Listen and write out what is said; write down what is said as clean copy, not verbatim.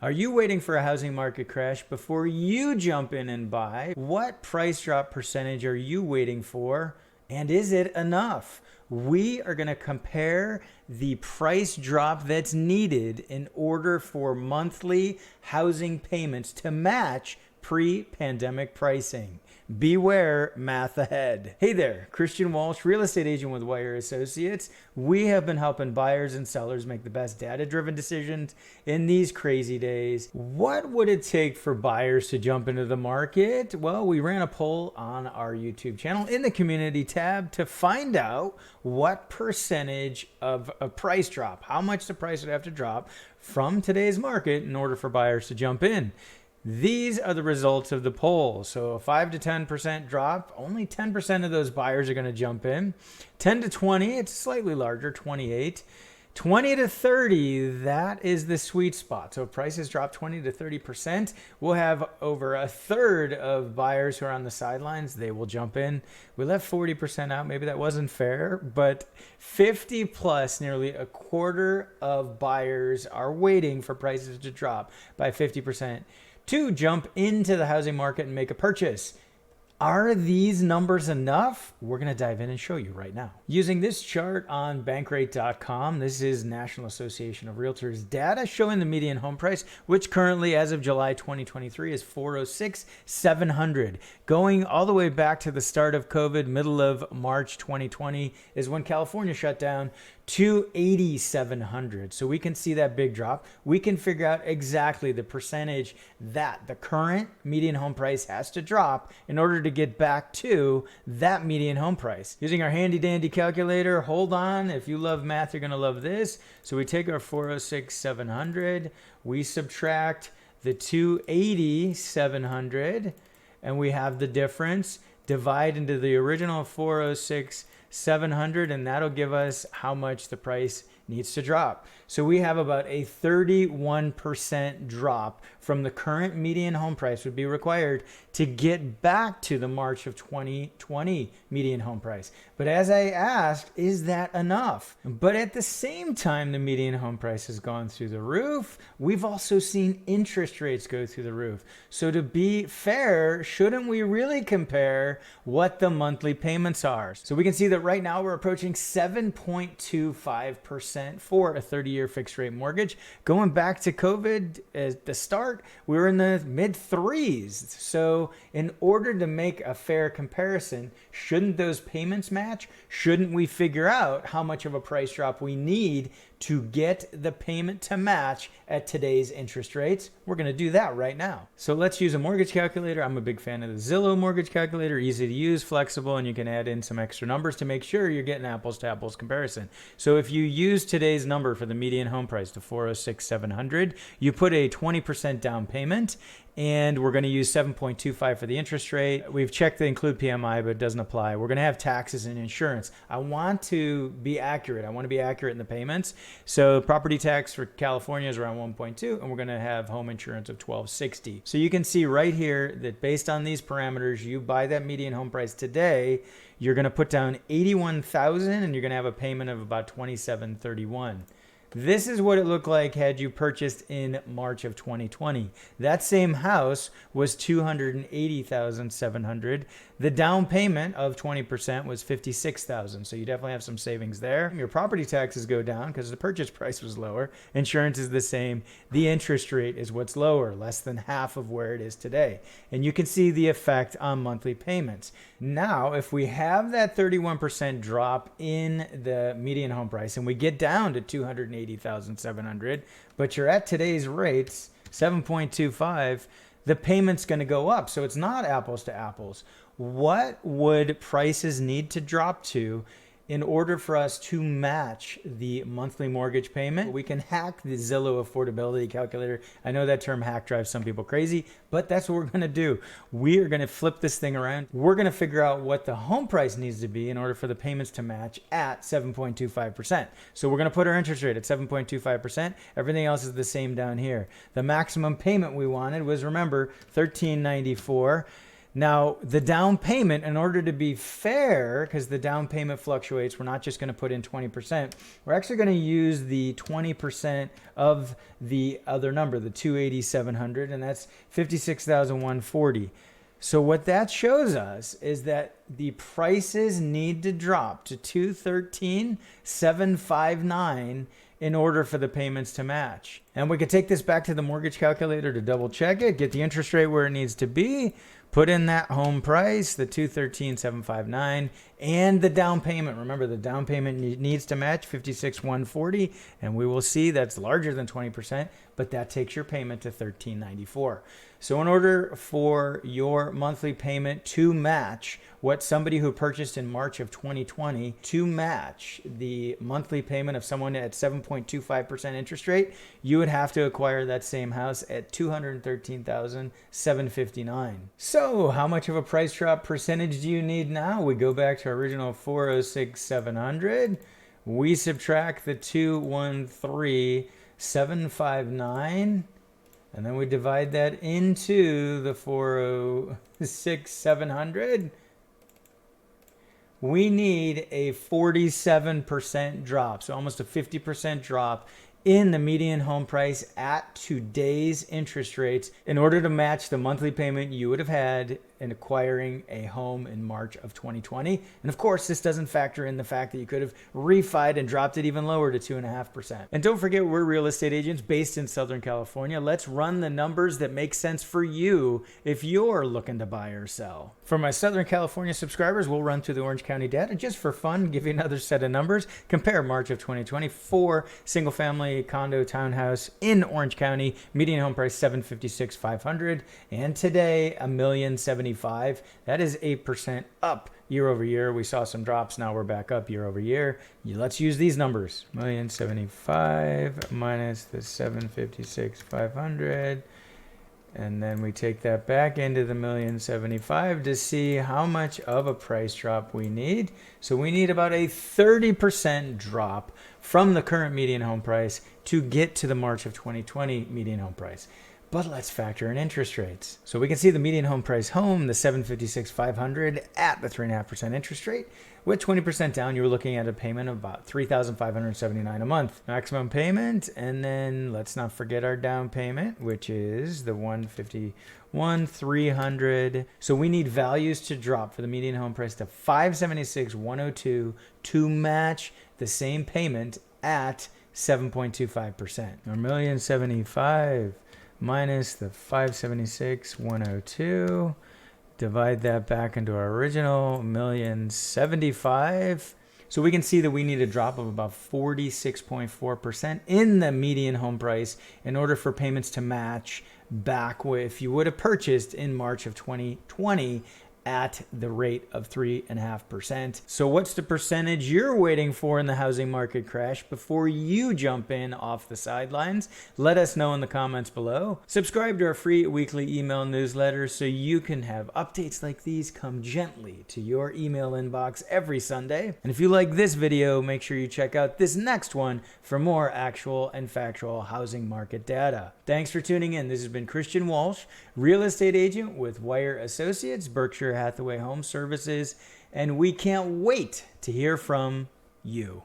Are you waiting for a housing market crash before you jump in and buy? What price drop percentage are you waiting for? And is it enough? We are going to compare the price drop that's needed in order for monthly housing payments to match pre-pandemic pricing. Beware, math ahead. Hey there, Christian Walsh, real estate agent with Wire Associates. We have been helping buyers and sellers make the best data-driven decisions in these crazy days. What would it take for buyers to jump into the market? Well, we ran a poll on our YouTube channel in the community tab to find out what percentage of a price drop, how much the price would have to drop from today's market in order for buyers to jump in. These are the results of the poll. So a 5 to 10% drop, only 10% of those buyers are going to jump in. 10 to 20, it's slightly larger, 28. 20 to 30, that is the sweet spot. So if prices drop 20 to 30%, we'll have over a third of buyers who are on the sidelines. They will jump in. We left 40% out. Maybe that wasn't fair, but 50 plus, nearly a quarter of buyers are waiting for prices to drop by 50% to jump into the housing market and make a purchase. Are these numbers enough? We're going to dive in and show you right now. Using this chart on bankrate.com, this is National Association of Realtors data showing the median home price, which currently as of July 2023 is $406,700. Going all the way back to the start of COVID, middle of March 2020 is when California shut down, $280,700. So we can see that big drop. We can figure out exactly the percentage that the current median home price has to drop in order to get back to that median home price. Using our handy dandy calculator, hold on, if you love math, you're gonna love this. So we take our 406,700, we subtract the 280,700, and we have the difference, divide into the original 406,700, and that'll give us how much the price needs to drop. So we have about a 31% drop from the current median home price would be required to get back to the March of 2020 median home price. But as I asked, is that enough? But at the same time, the median home price has gone through the roof. We've also seen interest rates go through the roof. So to be fair, shouldn't we really compare what the monthly payments are? So we can see that right now we're approaching 7.25% for a 30-year fixed rate mortgage. Going back to COVID at the start, we were in the mid threes. So in order to make a fair comparison, shouldn't those payments match? Shouldn't we figure out how much of a price drop we need to get the payment to match at today's interest rates? We're going to do that right now. So let's use a mortgage calculator. I'm a big fan of the Zillow mortgage calculator, easy to use, flexible, and you can add in some extra numbers to make sure you're getting apples to apples comparison. So if you use today's number for the median home price, the 406,700, you put a 20% down payment, and we're going to use 7.25 for the interest rate. We've checked the include PMI, but it doesn't apply. We're going to have taxes and insurance. I want to be accurate. I want to be accurate in the payments. So property tax for California is around 1.2, and we're going to have home insurance of $1,260. So you can see right here that based on these parameters, you buy that median home price today, you're going to put down $81,000, and you're going to have a payment of about $2,731. This is what it looked like had you purchased in March of 2020. That same house was $280,700. The down payment of 20% was $56,000. So you definitely have some savings there. Your property taxes go down because the purchase price was lower. Insurance is the same. The interest rate is what's lower, less than half of where it is today. And you can see the effect on monthly payments. Now, if we have that 31% drop in the median home price and we get down to $280,700, but you're at today's rates, 7.25, the payment's going to go up. So it's not apples to apples. What would prices need to drop to in order for us to match the monthly mortgage payment? We can hack the Zillow affordability calculator. I know that term hack drives some people crazy, but that's what we're going to do. We are going to flip this thing around. We're going to figure out what the home price needs to be in order for the payments to match at 7.25%. So we're going to put our interest rate at 7.25%. Everything else is the same down here. The maximum payment we wanted was, remember, $1,394. Now, the down payment, in order to be fair, because the down payment fluctuates, we're not just going to put in 20%. We're actually going to use the 20% of the other number, the 280,700, and that's 56,140. So what that shows us is that the prices need to drop to 213,759 in order for the payments to match. And we could take this back to the mortgage calculator to double check it, get the interest rate where it needs to be, put in that home price, the 213,759, and the down payment. Remember, the down payment needs to match 56,140, and we will see that's larger than 20%, but that takes your payment to 1394. So in order for your monthly payment to match what somebody who purchased in March of 2020, to match the monthly payment of someone at 7.25% interest rate, you would have to acquire that same house at $213,759. So how much of a price drop percentage do you need now? We go back to our original 406,700. We subtract the 213,759. And then we divide that into the 406,700. We need a 47% drop, so almost a 50% drop in the median home price at today's interest rates in order to match the monthly payment you would have had in acquiring a home in March of 2020. And of course, this doesn't factor in the fact that you could have refied and dropped it even lower to 2.5%. And don't forget, we're real estate agents based in Southern California. Let's run the numbers that make sense for you if you're looking to buy or sell. For my Southern California subscribers, we'll run through the Orange County data just for fun, give you another set of numbers. Compare March of 2020 for single family condo townhouse in Orange County, median home price $756,500, and today $1,075,000. That is 8% up year over year. We saw some drops, now we're back up year over year. Let's use these numbers. $1,075,000 minus the $756,500. And then we take that back into the $1,075,000 to see how much of a price drop we need. So we need about a 30% drop from the current median home price to get to the March of 2020 median home price. But let's factor in interest rates. So we can see the median home price home, the $756,500 at the 3.5% interest rate. With 20% down, you were looking at a payment of about $3,579 a month. Maximum payment, and then let's not forget our down payment, which is the $151,300. So we need values to drop for the median home price to $576,102 to match the same payment at 7.25%. Or $1,075,000 minus the 576,102. Divide that back into our original $1,075,000. So we can see that we need a drop of about 46.4% in the median home price in order for payments to match back with if you would have purchased in March of 2020 at the rate of 3.5%. So what's the percentage you're waiting for in the housing market crash before you jump in off the sidelines? Let us know in the comments below. Subscribe to our free weekly email newsletter so you can have updates like these come gently to your email inbox every Sunday. And if you like this video, make sure you check out this next one for more actual and factual housing market data. Thanks for tuning in. This has been Christian Walsh, real estate agent with Wire Associates, Berkshire Hathaway Home Services, and we can't wait to hear from you.